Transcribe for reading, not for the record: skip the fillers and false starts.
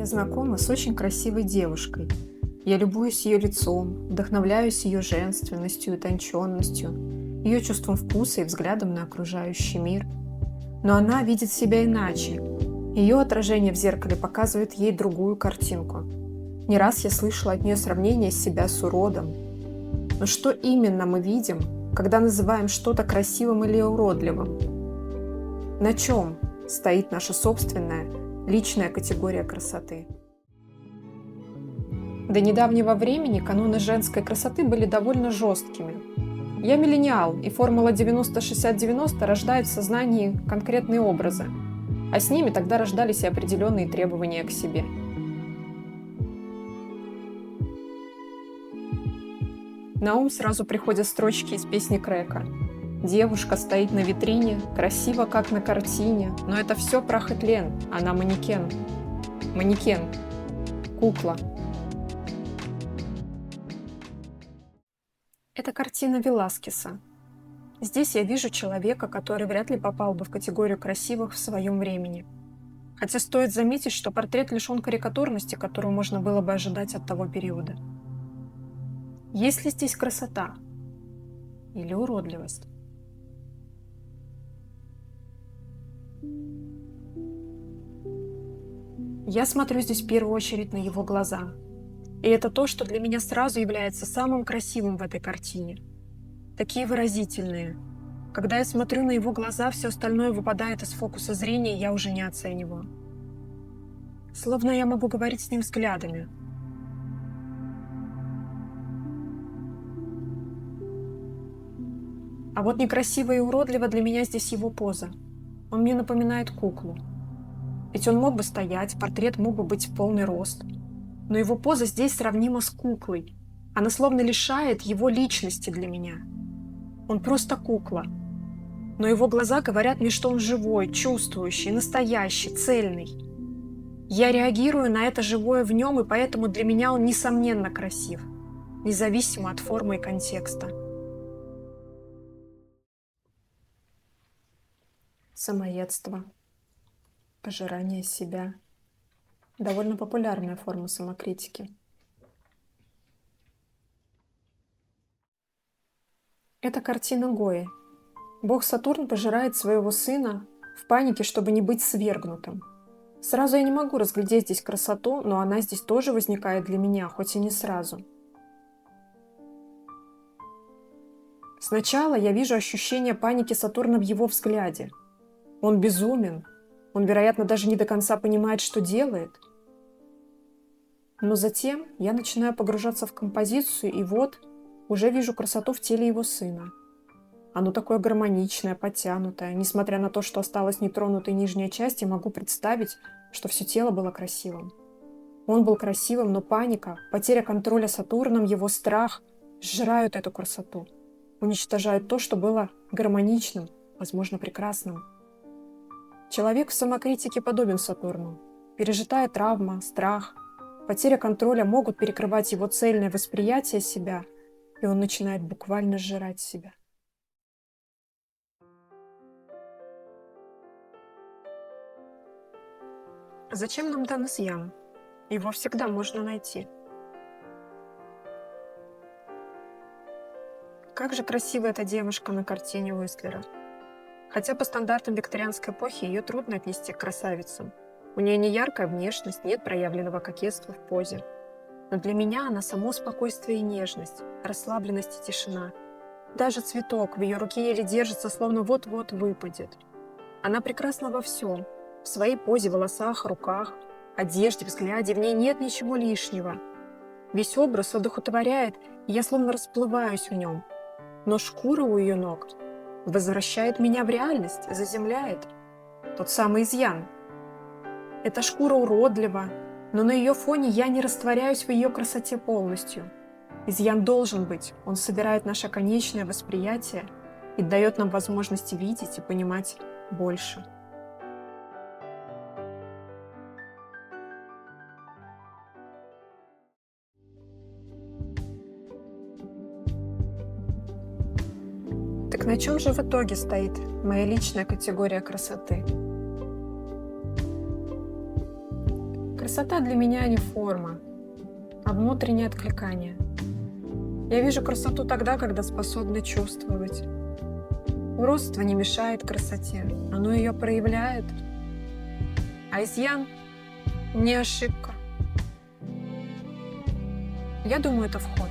Я знакома с очень красивой девушкой. Я любуюсь ее лицом, вдохновляюсь ее женственностью и утонченностью, ее чувством вкуса и взглядом на окружающий мир. Но она видит себя иначе. Ее отражение в зеркале показывает ей другую картинку. Не раз я слышала от нее сравнение себя с уродом. Но что именно мы видим, когда называем что-то красивым или уродливым? На чем стоит наша собственная личная категория красоты? До недавнего времени каноны женской красоты были довольно жесткими. Я миллениал, и формула 90-60-90 рождает в сознании конкретные образы, а с ними тогда рождались и определенные требования к себе. На ум сразу приходят строчки из песни Крека. Девушка стоит на витрине, красиво, как на картине, но это все прах и тлен, она манекен. Манекен. Кукла. Это картина Веласкеса. Здесь я вижу человека, который вряд ли попал бы в категорию красивых в своем времени. Хотя стоит заметить, что портрет лишен карикатурности, которую можно было бы ожидать от того периода. Есть ли здесь красота? Или уродливость? Я смотрю здесь в первую очередь на его глаза. И это то, что для меня сразу является самым красивым в этой картине. Такие выразительные. Когда я смотрю на его глаза, все остальное выпадает из фокуса зрения, и я уже не оцениваю. Словно я могу говорить с ним взглядами. А вот некрасиво и уродливо для меня здесь его поза. Он мне напоминает куклу. Ведь он мог бы стоять, портрет мог бы быть в полный рост. Но его поза здесь сравнима с куклой. Она словно лишает его личности для меня. Он просто кукла. Но его глаза говорят мне, что он живой, чувствующий, настоящий, цельный. Я реагирую на это живое в нем, и поэтому для меня он несомненно красив, независимо от формы и контекста. Самоедство, пожирание себя. Довольно популярная форма самокритики. Это картина Гои. Бог Сатурн пожирает своего сына в панике, чтобы не быть свергнутым. Сразу я не могу разглядеть здесь красоту, но она здесь тоже возникает для меня, хоть и не сразу. Сначала я вижу ощущение паники Сатурна в его взгляде. Он безумен. Он, вероятно, даже не до конца понимает, что делает. Но затем я начинаю погружаться в композицию, и вот уже вижу красоту в теле его сына. Оно такое гармоничное, подтянутое. Несмотря на то, что осталась нетронутой нижняя часть, я могу представить, что все тело было красивым. Он был красивым, но паника, потеря контроля Сатурном, его страх сжирают эту красоту, уничтожают то, что было гармоничным, возможно, прекрасным. Человек в самокритике подобен Сатурну. Пережитая травма, страх, потеря контроля могут перекрывать его цельное восприятие себя, и он начинает буквально сжирать себя. Зачем нам дан изъян? Его всегда можно найти. Как же красива эта девушка на картине Уистлера. Хотя по стандартам викторианской эпохи ее трудно отнести к красавицам. У нее не яркая внешность, нет проявленного кокетства в позе. Но для меня она само спокойствие и нежность, расслабленность и тишина. Даже цветок в ее руке еле держится, словно вот-вот выпадет. Она прекрасна во всем. В своей позе, волосах, руках, одежде, взгляде. В ней нет ничего лишнего. Весь образ одухотворяет, и я словно расплываюсь в нем. Но шкура у ее ног возвращает меня в реальность, заземляет. Тот самый изъян. Эта шкура уродлива, но на ее фоне я не растворяюсь в ее красоте полностью. Изъян должен быть, он собирает наше конечное восприятие и дает нам возможность видеть и понимать больше. Так на чем же в итоге стоит моя личная категория красоты? Красота для меня не форма, а внутреннее откликание. Я вижу красоту тогда, когда способна чувствовать. Уродство не мешает красоте, оно ее проявляет. А изъян не ошибка. Я думаю, это вход.